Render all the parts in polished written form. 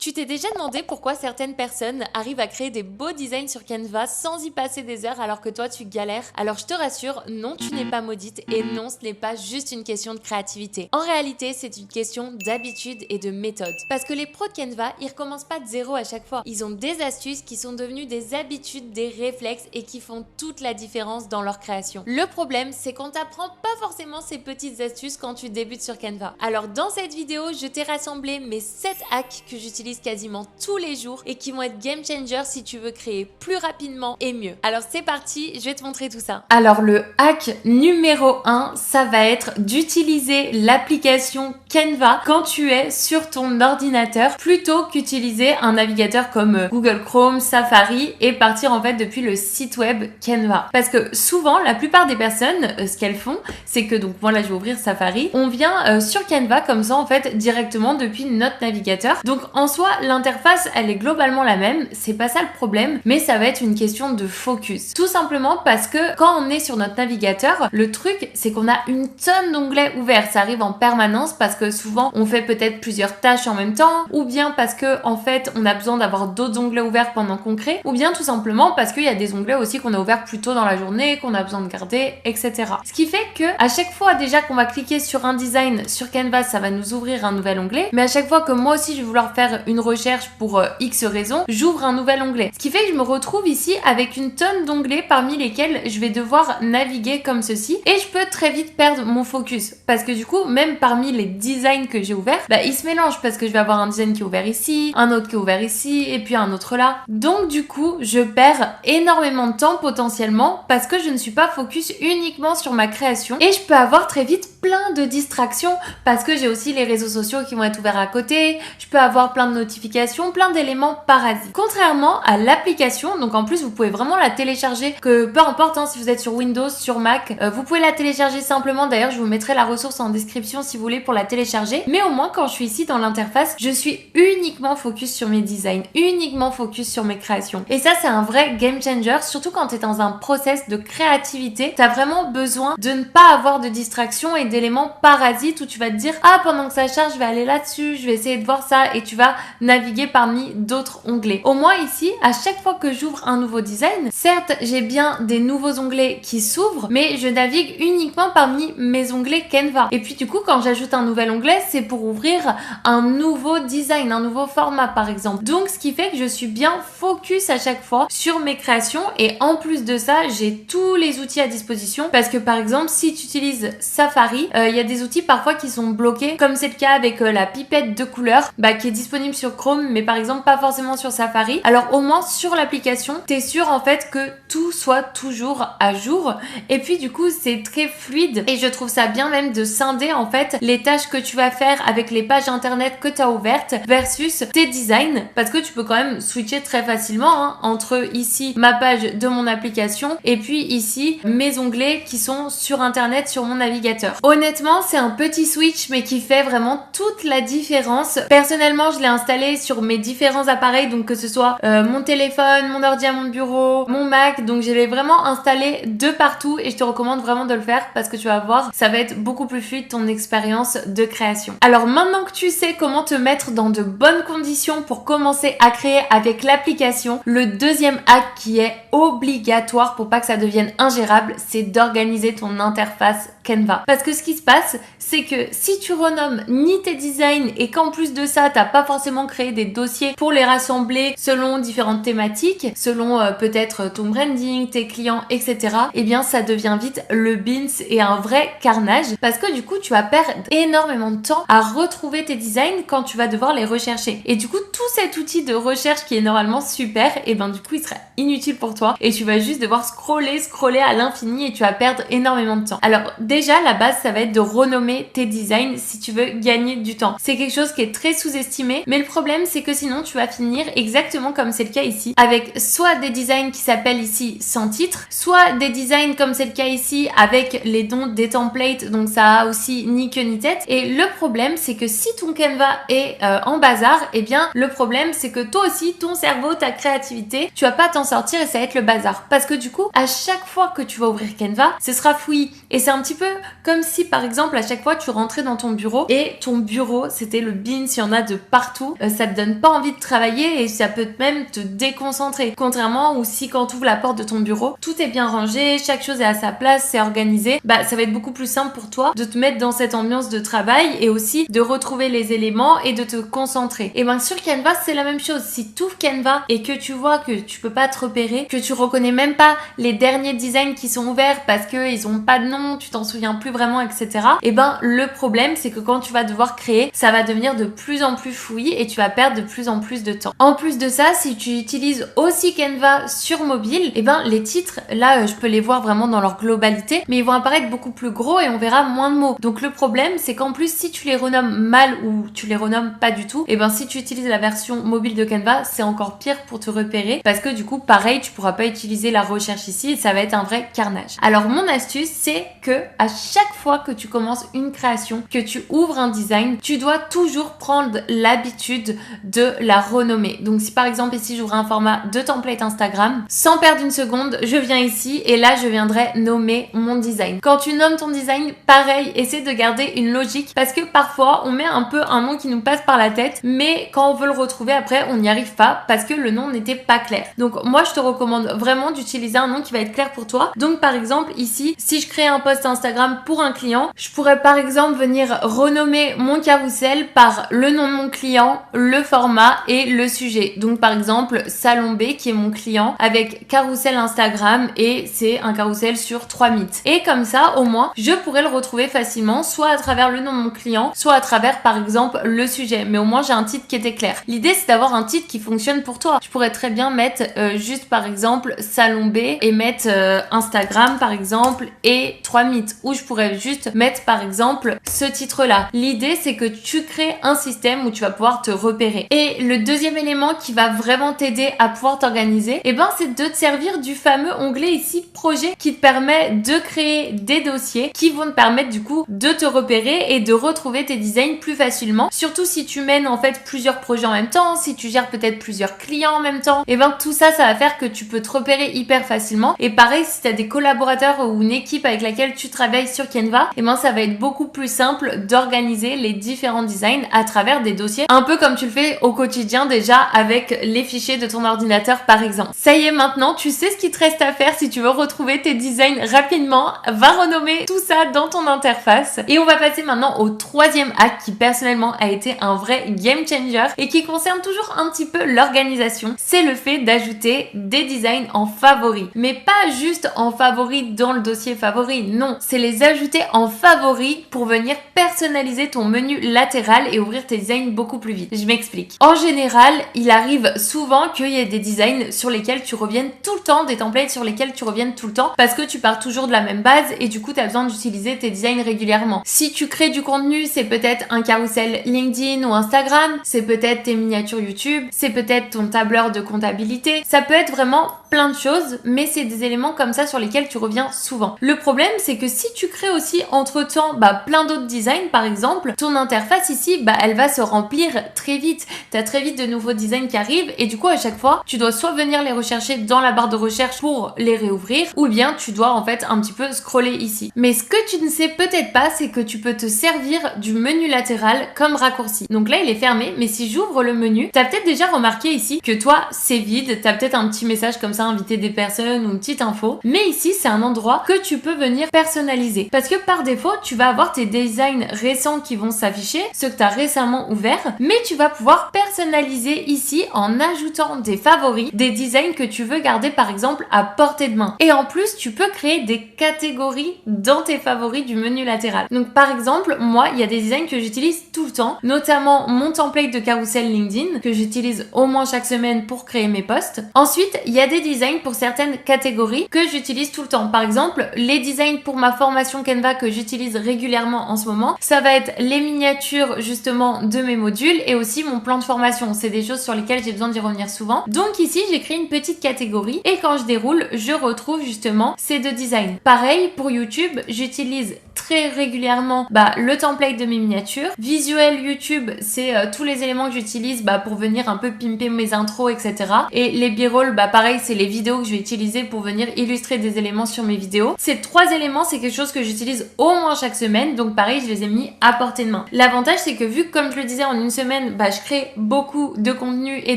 Tu t'es déjà demandé pourquoi certaines personnes arrivent à créer des beaux designs sur Canva sans y passer des heures alors que toi tu galères? Alors je te rassure, non tu n'es pas maudite et non ce n'est pas juste une question de créativité. En réalité c'est une question d'habitude et de méthode. Parce que les pros de Canva, ils recommencent pas de zéro à chaque fois. Ils ont des astuces qui sont devenues des habitudes, des réflexes et qui font toute la différence dans leur création. Le problème c'est qu'on t'apprend pas forcément ces petites astuces quand tu débutes sur Canva. Alors dans cette vidéo, je t'ai rassemblé mes 7 hacks que j'utilise quasiment tous les jours et qui vont être game changer si tu veux créer plus rapidement et mieux. Alors c'est parti, je vais te montrer tout ça. Alors le hack numéro 1, ça va être d'utiliser l'application Canva quand tu es sur ton ordinateur plutôt qu'utiliser un navigateur comme Google Chrome, Safari et partir en fait depuis le site web Canva. Parce que souvent, la plupart des personnes, ce qu'elles font, c'est que donc moi là je vais ouvrir Safari, on vient sur Canva comme ça en fait directement depuis notre navigateur. Donc en soi, l'interface, elle est globalement la même, c'est pas ça le problème, mais ça va être une question de focus. Tout simplement parce que quand on est sur notre navigateur, le truc, c'est qu'on a une tonne d'onglets ouverts. Ça arrive en permanence parce que souvent, on fait peut-être plusieurs tâches en même temps, ou bien parce que, en fait, on a besoin d'avoir d'autres onglets ouverts pendant qu'on crée, ou bien tout simplement parce qu'il y a des onglets aussi qu'on a ouverts plus tôt dans la journée, qu'on a besoin de garder, etc. Ce qui fait que, à chaque fois déjà qu'on va cliquer sur un design sur Canva, ça va nous ouvrir un nouvel onglet, mais à chaque fois que moi aussi je vais vouloir faire une recherche pour X raisons, j'ouvre un nouvel onglet. Ce qui fait que je me retrouve ici avec une tonne d'onglets parmi lesquels je vais devoir naviguer comme ceci et je peux très vite perdre mon focus parce que du coup, même parmi les designs que j'ai ouverts, ils se mélangent parce que je vais avoir un design qui est ouvert ici, un autre qui est ouvert ici et puis un autre là. Donc du coup, je perds énormément de temps potentiellement parce que je ne suis pas focus uniquement sur ma création et je peux avoir très vite plein de distractions parce que j'ai aussi les réseaux sociaux qui vont être ouverts à côté, je peux avoir plein de notifications, plein d'éléments parasites. Contrairement à l'application, donc en plus vous pouvez vraiment la télécharger, que peu importe si vous êtes sur Windows, sur Mac, vous pouvez la télécharger simplement, d'ailleurs je vous mettrai la ressource en description si vous voulez pour la télécharger, mais au moins quand je suis ici dans l'interface, je suis uniquement focus sur mes designs, uniquement focus sur mes créations. Et ça c'est un vrai game changer, surtout quand tu es dans un process de créativité, tu as vraiment besoin de ne pas avoir de distractions et d'éléments parasites où tu vas te dire ah pendant que ça charge je vais aller là-dessus, je vais essayer de voir ça et tu vas naviguer parmi d'autres onglets. Au moins ici, à chaque fois que j'ouvre un nouveau design, certes j'ai bien des nouveaux onglets qui s'ouvrent, mais je navigue uniquement parmi mes onglets Canva. Et puis du coup quand j'ajoute un nouvel onglet, c'est pour ouvrir un nouveau design, un nouveau format par exemple. Donc ce qui fait que je suis bien focus à chaque fois sur mes créations et en plus de ça, j'ai tous les outils à disposition parce que par exemple si tu utilises Safari, il y a des outils parfois qui sont bloqués comme c'est le cas avec la pipette de couleur qui est disponible sur Chrome mais par exemple pas forcément sur Safari. Alors au moins sur l'application, t'es sûr en fait que tout soit toujours à jour et puis du coup c'est très fluide et je trouve ça bien même de scinder en fait les tâches que tu vas faire avec les pages internet que tu as ouvertes versus tes designs parce que tu peux quand même switcher très facilement entre ici ma page de mon application et puis ici mes onglets qui sont sur internet sur mon navigateur. Honnêtement c'est un petit switch mais qui fait vraiment toute la différence. Personnellement je l'ai installé sur mes différents appareils, donc que ce soit mon téléphone, mon ordi à mon bureau, mon Mac, donc je l'ai vraiment installé de partout et je te recommande vraiment de le faire parce que tu vas voir, ça va être beaucoup plus fluide ton expérience de création. Alors maintenant que tu sais comment te mettre dans de bonnes conditions pour commencer à créer avec l'application, le deuxième hack qui est obligatoire pour pas que ça devienne ingérable, c'est d'organiser ton interface Canva. Parce que ce qui se passe, c'est que si tu renommes ni tes designs et qu'en plus de ça, t'as pas forcément créé des dossiers pour les rassembler selon différentes thématiques, selon peut-être ton branding, tes clients, etc. Eh bien, ça devient vite le beans et un vrai carnage parce que du coup, tu vas perdre énormément de temps à retrouver tes designs quand tu vas devoir les rechercher. Et du coup, tout cet outil de recherche qui est normalement super, et ben du coup, il sera inutile pour toi et tu vas juste devoir scroller à l'infini et tu vas perdre énormément de temps. Alors déjà, la base, ça va être de renommer tes designs si tu veux gagner du temps. C'est quelque chose qui est très sous-estimé, mais le problème, c'est que sinon, tu vas finir exactement comme c'est le cas ici, avec soit des designs qui s'appellent ici sans titre, soit des designs comme c'est le cas ici avec les dons des templates, donc ça a aussi ni queue ni tête. Et le problème, c'est que si ton Canva est en bazar, eh bien, le problème, c'est que toi aussi, ton cerveau, ta créativité, tu vas pas t'en sortir et ça va être le bazar. Parce que du coup, à chaque fois que tu vas ouvrir Canva, ce sera fouillis. Et c'est un petit peu comme si si par exemple à chaque fois tu rentrais dans ton bureau et ton bureau c'était le bin, s'il y en a de partout, ça te donne pas envie de travailler et ça peut même te déconcentrer. Contrairement ou si quand tu ouvres la porte de ton bureau, tout est bien rangé, chaque chose est à sa place, c'est organisé, bah ça va être beaucoup plus simple pour toi de te mettre dans cette ambiance de travail et aussi de retrouver les éléments et de te concentrer. Et bien sur Canva, c'est la même chose. Si tu ouvres Canva et que tu vois que tu peux pas te repérer, que tu reconnais même pas les derniers designs qui sont ouverts parce qu'ils ont pas de nom, tu t'en souviens plus vraiment, etc. Et ben le problème, c'est que quand tu vas devoir créer, ça va devenir de plus en plus fouillis et tu vas perdre de plus en plus de temps. En plus de ça, si tu utilises aussi Canva sur mobile, et ben les titres, là je peux les voir vraiment dans leur globalité, mais ils vont apparaître beaucoup plus gros et on verra moins de mots. Donc le problème, c'est qu'en plus si tu les renommes mal ou tu les renommes pas du tout, et ben si tu utilises la version mobile de Canva, c'est encore pire pour te repérer parce que du coup pareil, tu pourras pas utiliser la recherche ici et ça va être un vrai carnage. Alors mon astuce, c'est que à chaque fois que tu commences une création, que tu ouvres un design, tu dois toujours prendre l'habitude de la renommer. Donc si par exemple ici j'ouvre un format de template Instagram, sans perdre une seconde, je viens ici et là je viendrai nommer mon design. Quand tu nommes ton design, pareil, essaie de garder une logique parce que parfois on met un peu un nom qui nous passe par la tête, mais quand on veut le retrouver après, on n'y arrive pas parce que le nom n'était pas clair. Donc moi je te recommande vraiment d'utiliser un nom qui va être clair pour toi. Donc par exemple ici, si je crée un post Instagram pour un client, je pourrais par exemple venir renommer mon carrousel par le nom de mon client, le format et le sujet. Donc par exemple Salon B qui est mon client avec carrousel Instagram et c'est un carrousel sur 3 mythes. Et comme ça au moins je pourrais le retrouver facilement, soit à travers le nom de mon client, soit à travers par exemple le sujet. Mais au moins j'ai un titre qui était clair. L'idée c'est d'avoir un titre qui fonctionne pour toi. Je pourrais très bien mettre juste par exemple Salon B et mettre Instagram par exemple et 3 mythes, ou je pourrais juste mettre par exemple ce titre là. L'idée c'est que tu crées un système où tu vas pouvoir te repérer. Et le deuxième élément qui va vraiment t'aider à pouvoir t'organiser, et ben c'est de te servir du fameux onglet ici projet qui te permet de créer des dossiers qui vont te permettre du coup de te repérer et de retrouver tes designs plus facilement. Surtout si tu mènes en fait plusieurs projets en même temps, si tu gères peut-être plusieurs clients en même temps, et ben tout ça, ça va faire que tu peux te repérer hyper facilement. Et pareil, si tu as des collaborateurs ou une équipe avec laquelle tu travailles sur Canva, et ben ça va être beaucoup plus simple d'organiser les différents designs à travers des dossiers, un peu comme tu le fais au quotidien déjà avec les fichiers de ton ordinateur par exemple. Ça y est, maintenant tu sais ce qu'il te reste à faire si tu veux retrouver tes designs rapidement. Va renommer tout ça dans ton interface. Et on va passer maintenant au troisième hack qui personnellement a été un vrai game changer et qui concerne toujours un petit peu l'organisation. C'est le fait d'ajouter des designs en favoris. Mais pas juste en favoris dans le dossier favoris, non. C'est les ajouter en favoris pour venir personnaliser ton menu latéral et ouvrir tes designs beaucoup plus vite. Je m'explique. En général, il arrive souvent qu'il y ait des designs sur lesquels tu reviennes tout le temps, des templates sur lesquels tu reviennes tout le temps parce que tu pars toujours de la même base et du coup tu as besoin d'utiliser tes designs régulièrement. Si tu crées du contenu, c'est peut-être un carrousel LinkedIn ou Instagram, c'est peut-être tes miniatures YouTube, c'est peut-être ton tableur de comptabilité, ça peut être vraiment plein de choses, mais c'est des éléments comme ça sur lesquels tu reviens souvent. Le problème, c'est que si tu crées aussi entre-temps plein d'autres designs par exemple, ton interface ici, elle va se remplir très vite. Tu as très vite de nouveaux designs qui arrivent et du coup à chaque fois, tu dois soit venir les rechercher dans la barre de recherche pour les réouvrir ou bien tu dois en fait un petit peu scroller ici. Mais ce que tu ne sais peut-être pas, c'est que tu peux te servir du menu latéral comme raccourci. Donc là, il est fermé, mais si j'ouvre le menu, tu as peut-être déjà remarqué ici que toi, c'est vide. Tu as peut-être un petit message comme ça, inviter des personnes ou une petite info. Mais ici, c'est un endroit que tu peux venir personnaliser. Parce que par défaut, tu vas avoir tes designs récents qui vont s'afficher, ceux que tu as récemment ouverts, mais tu vas pouvoir personnaliser ici en ajoutant des favoris, des designs que tu veux garder par exemple à portée de main. Et en plus, tu peux créer des catégories dans tes favoris du menu latéral. Donc par exemple, moi, il y a des designs que j'utilise tout le temps, notamment mon template de carrousel LinkedIn que j'utilise au moins chaque semaine pour créer mes posts. Ensuite, il y a des designs pour certaines catégories que j'utilise tout le temps. Par exemple, les designs pour ma formation Canva que j'utilise régulièrement en ce moment, ça va être les miniatures justement de mes modules et aussi mon plan de formation. C'est des choses sur lesquelles j'ai besoin d'y revenir souvent. Donc ici, j'ai créé une petite catégorie et quand je déroule, je retrouve justement ces deux designs. Pareil, pour YouTube, j'utilise très régulièrement le template de mes miniatures. Visuel YouTube, c'est tous les éléments que j'utilise pour venir un peu pimper mes intros, etc. Et les b-rolls, pareil, c'est les vidéos que je vais utiliser pour venir illustrer des éléments sur mes vidéos. Ces 3 éléments, c'est quelque chose que j'utilise au moins chaque semaine, donc pareil, je les ai mis à portée de main. L'avantage, c'est que vu que, comme je le disais, en une semaine, je crée beaucoup de contenu et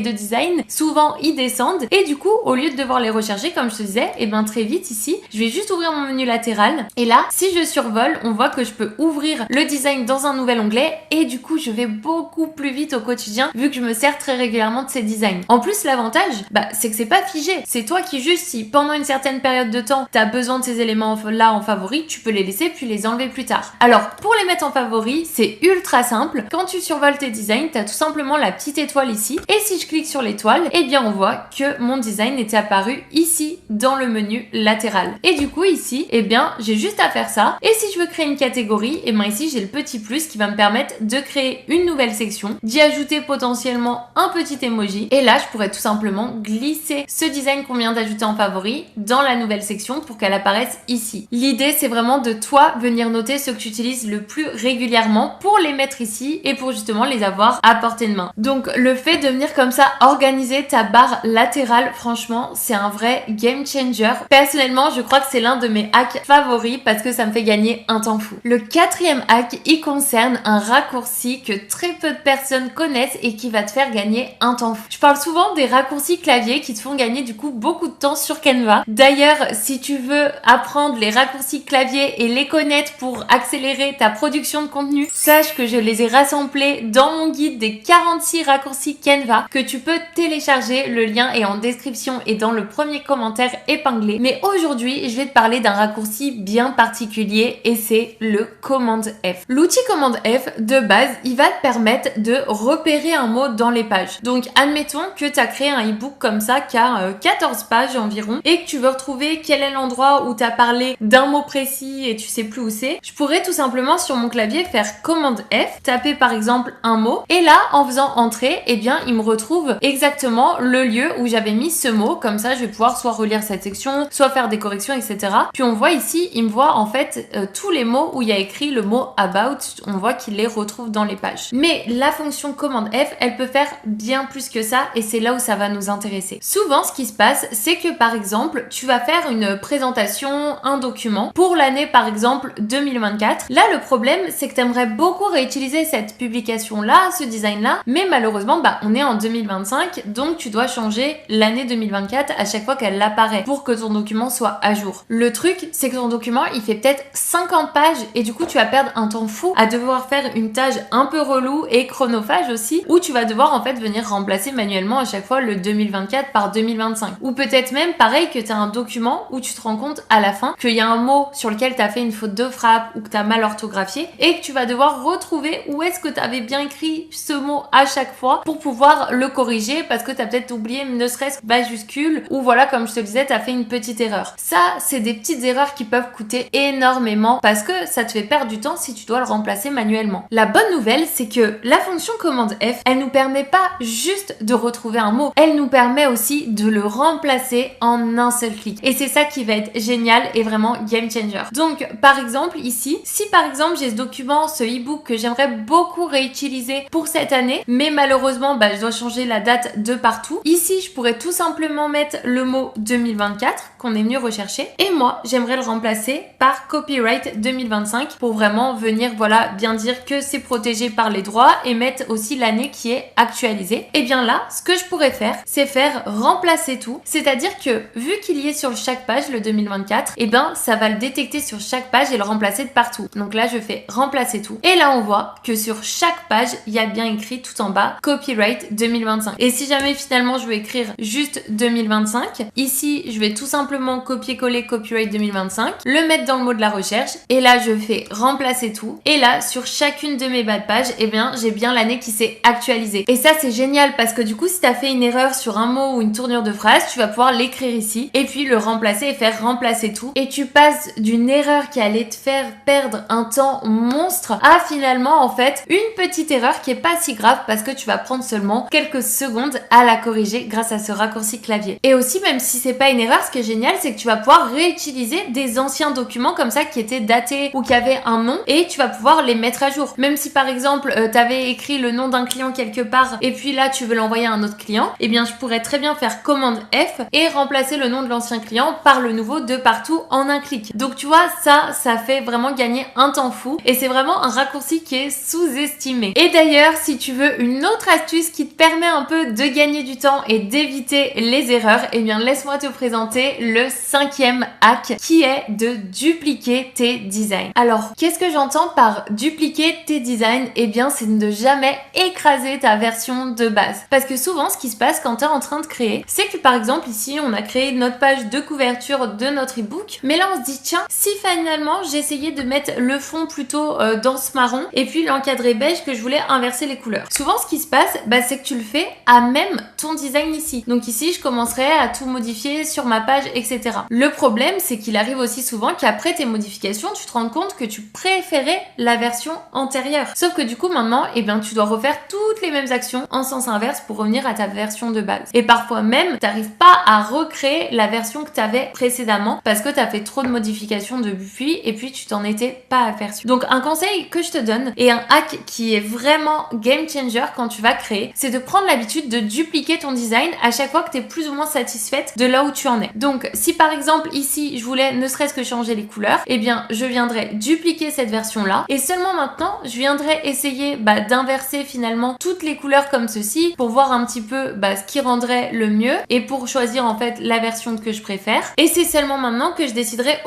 de design, souvent ils descendent, et du coup, au lieu de devoir les rechercher, comme je te disais, très vite ici, je vais juste ouvrir mon menu latéral, et là, si je survole, on voit que je peux ouvrir le design dans un nouvel onglet, et du coup, je vais beaucoup plus vite au quotidien, vu que je me sers très régulièrement de ces designs. En plus, l'avantage, c'est que c'est pas figé. C'est toi qui juges si pendant une certaine période de temps, tu as besoin de ces éléments-là en favori, tu peux les laisser puis les enlever plus tard. Alors, pour les mettre en favori, c'est ultra simple. Quand tu survoles tes designs, tu as tout simplement la petite étoile ici. Et si je clique sur l'étoile, on voit que mon design était apparu ici dans le menu latéral. Et du coup, ici, j'ai juste à faire ça. Et si je veux créer une catégorie, ici, j'ai le petit plus qui va me permettre de créer une nouvelle section, d'y ajouter potentiellement un petit emoji. Et là, je pourrais tout simplement glisser ce design qu'on vient d'ajouter en favori dans la nouvelle section pour qu'elle apparaisse ici. L'idée, c'est vraiment de toi venir noter ce que tu utilises le plus régulièrement pour les mettre ici et pour justement les avoir à portée de main. Donc, le fait de venir comme ça organiser ta barre latérale, franchement, c'est un vrai game changer. Personnellement, je crois que c'est l'un de mes hacks favoris parce que ça me fait gagner un temps fou. Le 4e hack, il concerne un raccourci que très peu de personnes connaissent et qui va te faire gagner un temps fou. Je parle souvent des raccourcis clavier qui te font gagner du coup beaucoup de temps sur Canva. D'ailleurs, si tu veux apprendre les raccourcis clavier et les connaître pour accélérer ta production de contenu, sache que je les ai rassemblés dans mon guide des 46 raccourcis Canva que tu peux télécharger. Le lien est en description et dans le premier commentaire épinglé. Mais aujourd'hui, je vais te parler d'un raccourci bien particulier et c'est le commande F. L'outil commande F, de base, il va te permettre de repérer un mot dans les pages. Donc, admettons que tu as créé un e-book comme ça qui a 14 pages environ et que tu veux retrouver quel est l'endroit où tu as parlé d'un mot précis et tu sais plus où c'est. Je pourrais tout simplement sur mon clavier faire commande F, taper par exemple un mot et là, en faisant entrer, il me retrouve exactement le lieu où j'avais mis ce mot. Comme ça, je vais pouvoir soit relire cette section, soit faire des corrections, etc. Puis on voit ici, il me voit en fait tous les mots où il y a écrit le mot about. On voit qu'il les retrouve dans les pages. Mais la fonction commande F, elle peut faire bien plus que ça et c'est là où ça va nous intéresser. Souvent, ce qui se passe, c'est que par exemple, tu vas faire une présentation, un document pour l'année par exemple 2024. Là, le problème, c'est que tu aimerais beaucoup réutiliser cette publication-là, ce design-là, mais malheureusement, on est en 2025, donc tu dois changer l'année 2024 à chaque fois qu'elle apparaît pour que ton document soit à jour. Le truc, c'est que ton document, il fait peut-être 50 pages et du coup, tu vas perdre un temps fou à devoir faire une tâche un peu relou et chronophage aussi, où tu vas devoir en fait venir remplacer manuellement à chaque fois le 2024 par 2025. Ou peut-être même pareil que tu as un document où tu te rends compte à la fin qu'il y a un mot sur lequel tu as fait une faute de frappe ou que tu as mal orthographié et que tu vas devoir retrouver où est-ce que tu avais bien écrit ce mot à chaque fois pour pouvoir le corriger parce que tu as peut-être oublié ne serait-ce que majuscule ou voilà, comme je te le disais, tu as fait une petite erreur. Ça, c'est des petites erreurs qui peuvent coûter énormément parce que ça te fait perdre du temps si tu dois le remplacer manuellement. La bonne nouvelle, c'est que la fonction commande F, elle nous permet pas juste de retrouver un mot, elle nous permet aussi de le remplacer en un seul clic. Et c'est ça qui va être génial et vraiment game changer. Donc, par exemple, ici, si par exemple j'ai ce document, ce e-book que j'aimerais beaucoup réutiliser pour cette année, mais malheureusement, je dois changer la date de partout. Ici, je pourrais tout simplement mettre le mot 2024 qu'on est venu rechercher et moi, j'aimerais le remplacer par copyright 2025 pour vraiment venir, voilà, bien dire que c'est protégé par les droits et mettre aussi l'année qui est actualisée. Et bien là, ce que je pourrais faire, c'est faire remplacer tout. C'est-à-dire que vu qu'il y est sur chaque page le 2024, ça va le détecter sur chaque page et le remplacer de partout. Donc là, je fais remplacer tout. Et là, on voit que sur chaque page, il y a bien écrit tout en bas copyright 2025. Et si jamais finalement je veux écrire juste 2025, ici, je vais tout simplement copier-coller copyright 2025, le mettre dans le mot de la recherche et là, je fais remplacer tout. Et là, sur chacune de mes bas de page, j'ai bien l'année qui s'est actualisée. Et ça, c'est génial parce que du coup, si tu as fait une erreur sur un mot ou une tournure de phrase, tu vas pouvoir l'écrire ici et puis le remplacer et faire remplacer tout. Et tu passes d'une erreur qui allait te faire perdre un temps monstre à finalement, en fait, une petite erreur qui est pas si grave parce que tu vas prendre seulement quelques secondes à la corriger grâce à ce raccourci clavier. Et aussi, même si c'est pas une erreur, ce qui est génial, c'est que tu vas pouvoir réutiliser des anciens documents comme ça qui étaient datés ou qui avaient un nom, et tu vas pouvoir les mettre à jour. Même si par exemple tu avais écrit le nom d'un client quelque part et puis là tu veux l'envoyer à un autre client, eh bien je pourrais très bien faire commande F et remplacer le nom de l'ancien client par le nouveau de partout en un clic. Donc tu vois, ça fait vraiment gagner un temps fou et c'est vraiment un raccourci qui est sous-estimé. Et d'ailleurs, si tu veux une autre astuce qui te permet un peu de gagner du temps et d'éviter les erreurs, eh bien laisse-moi te présenter le 5e hack qui est de dupliquer tes designs. Alors, qu'est-ce que j'entends par dupliquer tes designs? Eh bien, c'est de jamais écraser ta version de base. Parce que souvent, ce qui se passe quand tu es en train de créer, c'est que par exemple ici, on a créé notre page de couverture de notre ebook, mais là on se dit tiens, si finalement j'essayais de mettre le fond plutôt dans ce marron et puis l'encadré beige, que je voulais inverser les couleurs. Souvent ce qui se passe, c'est que tu le fais à même ton design ici. Donc ici je commencerai à tout modifier sur ma page, etc. Le problème, c'est qu'il arrive aussi souvent qu'après tes modifications, tu te rends compte que tu préférais la version antérieure. Sauf que du coup maintenant, eh bien tu dois refaire toutes les mêmes actions en sens inverse pour revenir à ta version de base. Et parfois même, tu n'arrives pas à recréer la version que tu avais précédemment parce que tu as fait trop de modifications depuis et puis tu t'en étais pas aperçu. Donc un conseil que je te donne et un hack qui est vraiment game changer quand tu vas créer, c'est de prendre l'habitude de dupliquer ton design à chaque fois que tu es plus ou moins satisfaite de là où tu en es. Donc si par exemple ici je voulais ne serait-ce que changer les couleurs, eh bien je viendrais dupliquer cette version là et seulement maintenant je viendrais essayer d'inverser finalement toutes les couleurs comme ceci pour voir un petit peu ce qui rendrait le mieux et pour choisir en fait la version que je préfère. Et c'est seulement maintenant que je déciderai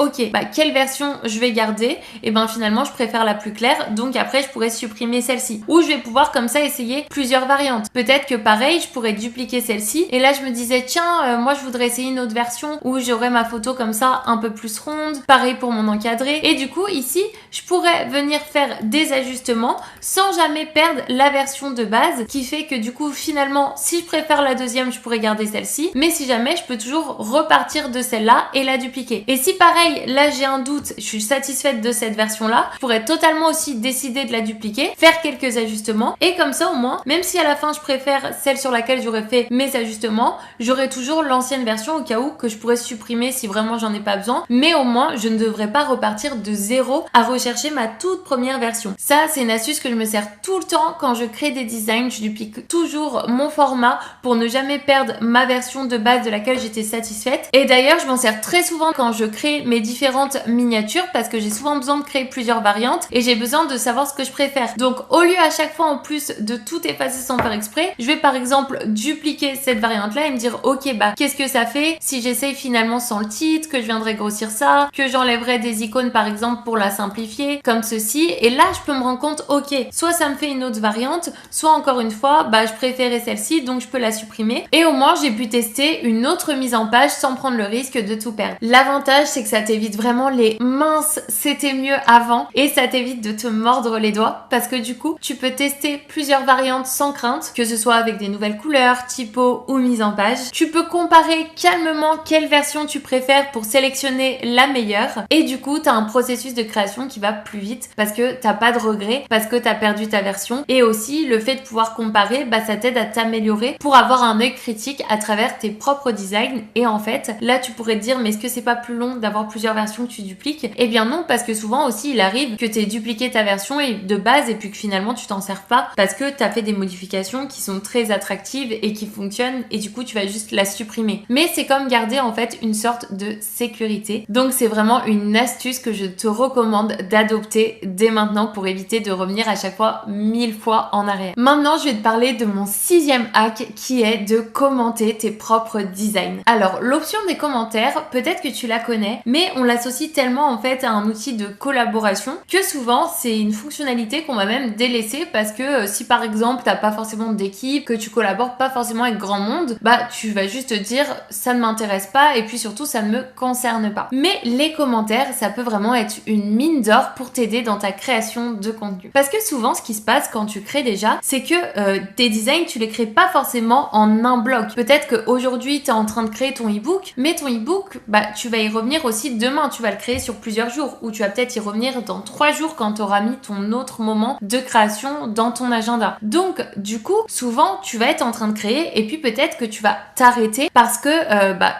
quelle version je vais garder. Et finalement je préfère la plus claire, donc après je pourrais supprimer celle-ci, ou je vais pouvoir comme ça essayer plusieurs variantes. Peut-être que pareil je pourrais dupliquer celle-ci et là je me disais tiens moi je voudrais essayer une autre version où j'aurais ma photo comme ça un peu plus ronde, pareil pour mon encadré, et du coup ici je pourrais venir faire des ajustements sans jamais perdre la version de base, qui fait que du coup finalement si je préfère la deuxième je pourrais garder celle-ci, mais si jamais je peux toujours repartir de celle-là et la dupliquer. Et si pareil là j'ai un doute, je suis satisfaite de cette version là, je pourrais totalement aussi décider de la dupliquer, faire quelques ajustements, et comme ça au moins, même si à la fin je préfère celle sur laquelle j'aurais fait mes ajustements, j'aurai toujours l'ancienne version au cas où que je pourrais supprimer si vraiment j'en ai pas besoin, mais au moins je ne devrais pas repartir de zéro à rechercher ma toute première version. Ça c'est une astuce que je me sers tout le temps quand je crée des designs, je duplique toujours mon format pour ne jamais perdre ma version de base de laquelle j'étais satisfaite. Et d'ailleurs je m'en sers très souvent quand je crée mes différentes miniatures parce que j'ai souvent besoin de créer plusieurs variantes et j'ai besoin de savoir ce que je préfère. Donc au lieu à chaque fois en plus de tout effacer sans faire exprès, je vais par exemple dupliquer cette variante là et me dire ok qu'est-ce que ça fait si j'essaye finalement sans le titre, que je viendrais grossir ça, que j'enlèverais des icônes par exemple pour la simplifier comme ceci, et là je peux me rendre compte ok soit ça me fait une autre variante, soit encore une fois je préférais celle-ci donc je peux la supprimer, et au moins j'ai pu tester une autre mise en page sans prendre le risque de tout perdre. L'avantage c'est que ça t'évite vraiment les minces c'était mieux avant, et ça t'évite de te mordre les doigts parce que du coup tu peux tester plusieurs variantes sans crainte, que ce soit avec des nouvelles couleurs, typo ou mise en page. Tu peux comparer calmement quelle version tu préfères pour sélectionner la meilleure, et du coup t'as un processus de création qui va plus vite parce que t'as pas de regrets parce que t'as perdu ta version, et aussi le fait de pouvoir comparer ça t'aide à t'améliorer pour avoir un œil critique à travers tes propres designs. Et en fait là tu pourrais te dire mais est-ce que c'est pas plus long d'avoir plusieurs versions que tu dupliques? Eh bien non, parce que souvent aussi il arrive que tu aies dupliqué ta version et de base et puis que finalement tu t'en sers pas parce que tu as fait des modifications qui sont très attractives et qui fonctionnent, et du coup tu vas juste la supprimer. Mais c'est comme garder en fait une sorte de sécurité. Donc c'est vraiment une astuce que je te recommande d'adopter dès maintenant pour éviter de revenir à chaque fois 1000 fois en arrière. Maintenant je vais te parler de mon 6e hack qui est de commenter tes propres designs. Alors l'option des commentaires, peut-être que tu la connais, mais on l'associe tellement en fait à un outil de collaboration que souvent c'est une fonctionnalité qu'on va même délaisser parce que si par exemple t'as pas forcément d'équipe, que tu collabores pas forcément avec grand monde, tu vas juste te dire ça ne m'intéresse pas et puis surtout ça ne me concerne pas. Mais les commentaires, ça peut vraiment être une mine d'or pour t'aider dans ta création de contenu. Parce que souvent ce qui se passe quand tu crées déjà, c'est que tes designs tu les crées pas forcément en un bloc. Peut-être qu'aujourd'hui tu es en train de créer ton ebook, mais ton ebook, tu vas y revenir aussi demain, tu vas le créer sur plusieurs jours, ou tu vas peut-être y revenir dans 3 jours quand tu auras mis ton autre moment de création dans ton agenda. Donc du coup souvent tu vas être en train de créer et puis peut-être que tu vas t'arrêter parce que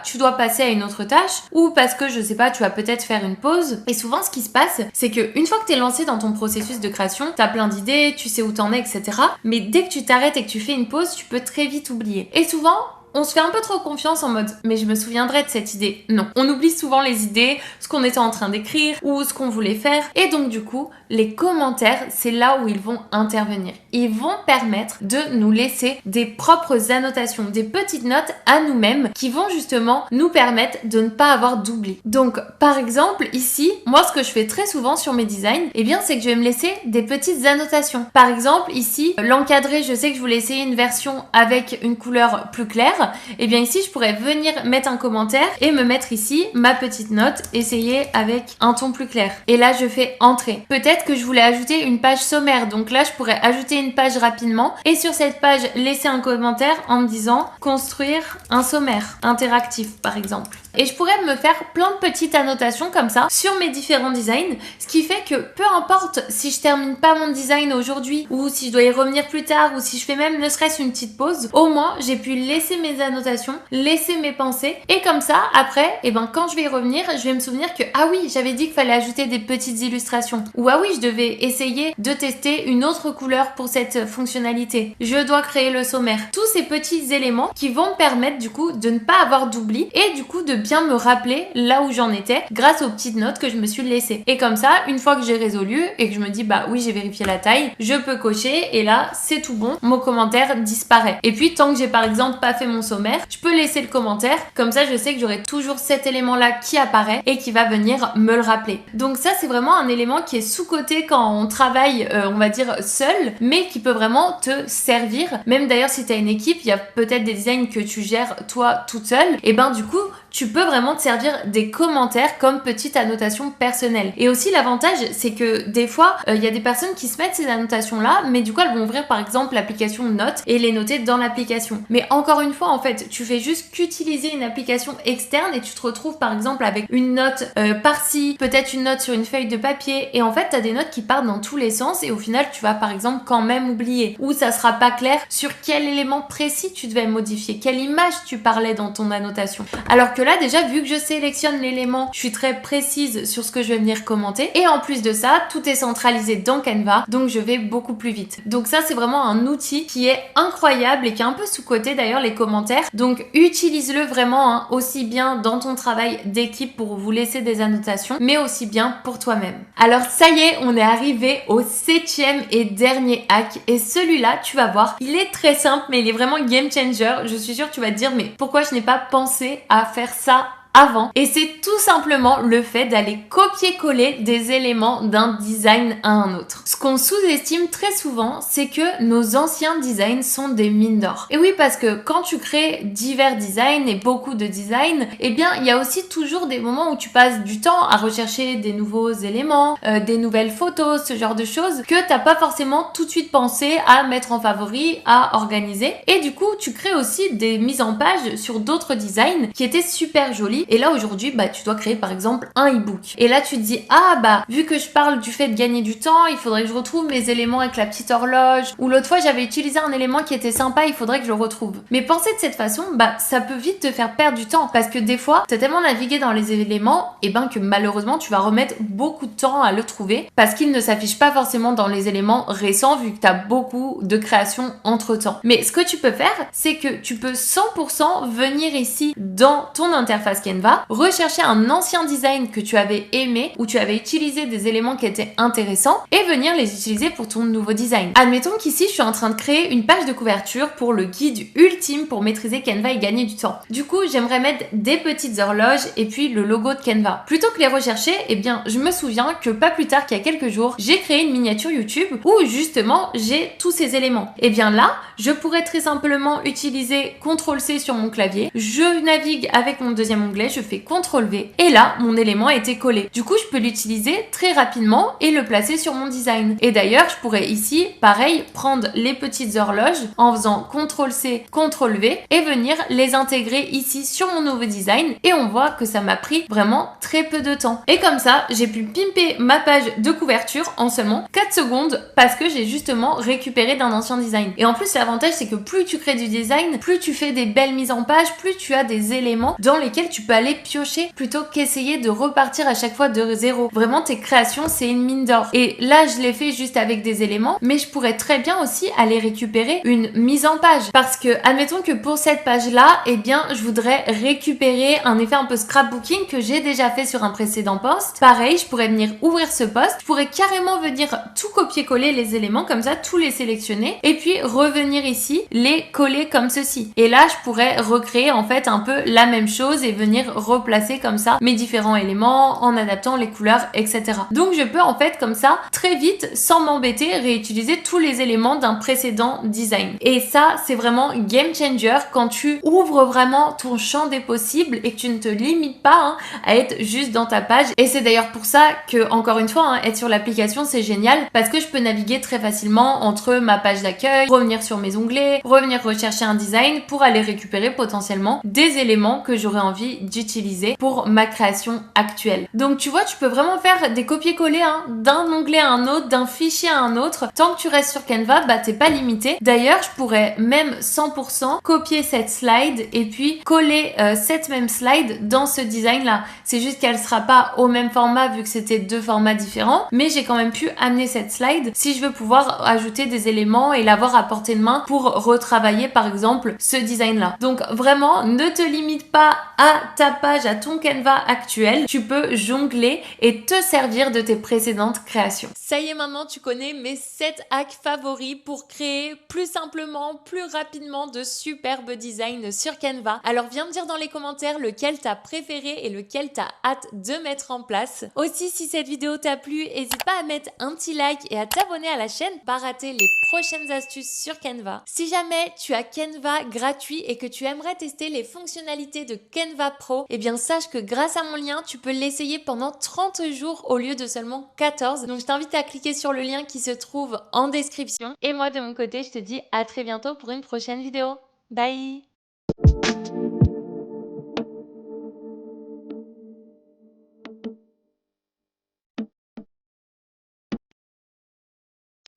tu dois passer à une autre tâche, ou parce que je sais pas, tu vas peut-être faire une pause Et souvent, ce qui se passe, c'est qu'une fois que tu es lancé dans ton processus de création, tu as plein d'idées, tu sais où t'en es, etc. Mais dès que tu t'arrêtes et que tu fais une pause, tu peux très vite oublier. Et souvent, on se fait un peu trop confiance en mode mais je me souviendrai de cette idée. Non, on oublie souvent les idées, ce qu'on était en train d'écrire ou ce qu'on voulait faire. Et donc du coup, les commentaires, c'est là où ils vont intervenir. Ils vont permettre de nous laisser des propres annotations, des petites notes à nous-mêmes qui vont justement nous permettre de ne pas avoir d'oubli. Donc par exemple ici, moi ce que je fais très souvent sur mes designs, eh bien c'est que je vais me laisser des petites annotations. Par exemple ici, l'encadré, je sais que je voulais essayer une version avec une couleur plus claire. Et bien ici je pourrais venir mettre un commentaire et me mettre ici ma petite note, essayer avec un ton plus clair. Et là je fais entrer. Peut-être que je voulais ajouter une page sommaire, donc là je pourrais ajouter une page rapidement et sur cette page laisser un commentaire en me disant construire un sommaire interactif par exemple. Et je pourrais me faire plein de petites annotations comme ça sur mes différents designs, ce qui fait que peu importe si je termine pas mon design aujourd'hui ou si je dois y revenir plus tard ou si je fais même ne serait-ce une petite pause, au moins j'ai pu laisser mes annotations, laisser mes pensées et comme ça après, et ben quand je vais y revenir, je vais me souvenir que ah oui, j'avais dit qu'il fallait ajouter des petites illustrations ou ah oui, je devais essayer de tester une autre couleur pour cette fonctionnalité. Je dois créer le sommaire. Tous ces petits éléments qui vont me permettre du coup de ne pas avoir d'oubli et du coup de bien me rappeler là où j'en étais grâce aux petites notes que je me suis laissées. Et comme ça, une fois que j'ai résolu et que je me dis bah oui j'ai vérifié la taille, je peux cocher et là c'est tout bon, mon commentaire disparaît. Et puis tant que j'ai par exemple pas fait mon sommaire, je peux laisser le commentaire, comme ça je sais que j'aurai toujours cet élément là qui apparaît et qui va venir me le rappeler. Donc ça c'est vraiment un élément qui est sous-coté quand on travaille on va dire seul, mais qui peut vraiment te servir. Même d'ailleurs si tu as une équipe, il y a peut-être des designs que tu gères toi toute seule, et ben du coup tu peux vraiment te servir des commentaires comme petite annotation personnelle. Et aussi l'avantage c'est que des fois il y a des personnes qui se mettent ces annotations là, mais du coup elles vont ouvrir par exemple l'application Notes et les noter dans l'application. Mais encore une fois en fait tu fais juste qu'utiliser une application externe et tu te retrouves par exemple avec une note par-ci, peut-être une note sur une feuille de papier et en fait t'as des notes qui partent dans tous les sens et au final tu vas par exemple quand même oublier ou ça sera pas clair sur quel élément précis tu devais modifier, quelle image tu parlais dans ton annotation. Alors que là déjà vu que je sélectionne l'élément, je suis très précise sur ce que je vais venir commenter et en plus de ça tout est centralisé dans Canva donc je vais beaucoup plus vite. Donc ça c'est vraiment un outil qui est incroyable et qui est un peu sous-coté d'ailleurs les commentaires, donc utilise-le vraiment hein, aussi bien dans ton travail d'équipe pour vous laisser des annotations mais aussi bien pour toi-même. Alors ça y est, on est arrivé au 7e et dernier hack et celui-là tu vas voir, il est très simple mais il est vraiment game changer. Je suis sûre que tu vas te dire mais pourquoi je n'ai pas pensé à faire ça avant, et c'est tout simplement le fait d'aller copier-coller des éléments d'un design à un autre. Ce qu'on sous-estime très souvent, c'est que nos anciens designs sont des mines d'or. Et oui, parce que quand tu crées divers designs et beaucoup de designs, eh bien il y a aussi toujours des moments où tu passes du temps à rechercher des nouveaux éléments, des nouvelles photos, ce genre de choses que t'as pas forcément tout de suite pensé à mettre en favori, à organiser. Et du coup, tu crées aussi des mises en page sur d'autres designs qui étaient super jolis. Et là aujourd'hui bah tu dois créer par exemple un e-book et là tu te dis ah bah vu que je parle du fait de gagner du temps, il faudrait que je retrouve mes éléments avec la petite horloge, ou l'autre fois j'avais utilisé un élément qui était sympa, il faudrait que je le retrouve. Mais penser de cette façon bah ça peut vite te faire perdre du temps parce que des fois t'as tellement navigué dans les éléments et ben que malheureusement tu vas remettre beaucoup de temps à le trouver parce qu'il ne s'affiche pas forcément dans les éléments récents vu que t'as beaucoup de créations entre temps. Mais ce que tu peux faire c'est que tu peux 100% venir ici dans ton interface Canva, rechercher un ancien design que tu avais aimé, où tu avais utilisé des éléments qui étaient intéressants et venir les utiliser pour ton nouveau design. Admettons qu'ici je suis en train de créer une page de couverture pour le guide ultime pour maîtriser Canva et gagner du temps. Du coup j'aimerais mettre des petites horloges et puis le logo de Canva. Plutôt que les rechercher, eh bien je me souviens que pas plus tard qu'il y a quelques jours, j'ai créé une miniature YouTube où justement j'ai tous ces éléments. Et bien là, je pourrais très simplement utiliser CTRL-C sur mon clavier, je navigue avec mon deuxième onglet, je fais CTRL-V et là mon élément a été collé. Du coup je peux l'utiliser très rapidement et le placer sur mon design. Et d'ailleurs je pourrais ici pareil prendre les petites horloges en faisant CTRL-C, CTRL-V et venir les intégrer ici sur mon nouveau design et on voit que ça m'a pris vraiment très peu de temps. Et comme ça j'ai pu pimper ma page de couverture en seulement 4 secondes parce que j'ai justement récupéré d'un ancien design. Et en plus l'avantage c'est que plus tu crées du design, plus tu fais des belles mises en page, plus tu as des éléments dans lesquels tu peux aller piocher plutôt qu'essayer de repartir à chaque fois de zéro. Vraiment, tes créations, c'est une mine d'or. Et là, je l'ai fait juste avec des éléments, mais je pourrais très bien aussi aller récupérer une mise en page. Parce que, admettons que pour cette page-là, eh bien, je voudrais récupérer un effet un peu scrapbooking que j'ai déjà fait sur un précédent post. Pareil, je pourrais venir ouvrir ce post. Je pourrais carrément venir tout copier-coller les éléments comme ça, tous les sélectionner et puis revenir ici, les coller comme ceci. Et là, je pourrais recréer en fait un peu la même chose et venir replacer comme ça mes différents éléments en adaptant les couleurs, etc. Donc, je peux en fait comme ça, très vite, sans m'embêter, réutiliser tous les éléments d'un précédent design. Et ça, c'est vraiment game changer quand tu ouvres vraiment ton champ des possibles et que tu ne te limites pas à être juste dans ta page. Et c'est d'ailleurs pour ça que, encore une fois, être sur l'application, c'est génial parce que je peux naviguer très facilement entre ma page d'accueil, revenir sur mes onglets, revenir rechercher un design pour aller récupérer potentiellement des éléments que j'aurais envie d'utiliser pour ma création actuelle. Donc tu vois, tu peux vraiment faire des copier-coller d'un onglet à un autre, d'un fichier à un autre. Tant que tu restes sur Canva, bah t'es pas limité. D'ailleurs, je pourrais même 100% copier cette slide et puis coller cette même slide dans ce design là. C'est juste qu'elle sera pas au même format vu que c'était deux formats différents, mais j'ai quand même pu amener cette slide si je veux pouvoir ajouter des éléments et l'avoir à portée de main pour retravailler par exemple ce design là. Donc vraiment, ne te limite pas à ta page, à ton Canva actuel. Tu peux jongler et te servir de tes précédentes créations. Ça y est, maintenant tu connais mes 7 hacks favoris pour créer plus simplement, plus rapidement de superbes designs sur Canva. Alors viens me dire dans les commentaires lequel t'as préféré et lequel t'as hâte de mettre en place. Aussi, si cette vidéo t'a plu, n'hésite pas à mettre un petit like et à t'abonner à la chaîne pour pas rater les prochaines astuces sur Canva. Si jamais tu as Canva gratuit et que tu aimerais tester les fonctionnalités de Canva Pro, eh bien sache que grâce à mon lien, tu peux l'essayer pendant 30 jours au lieu de seulement 14. Donc je t'invite à cliquer sur le lien qui se trouve en description. Et moi de mon côté, je te dis à très bientôt pour une prochaine vidéo. Bye!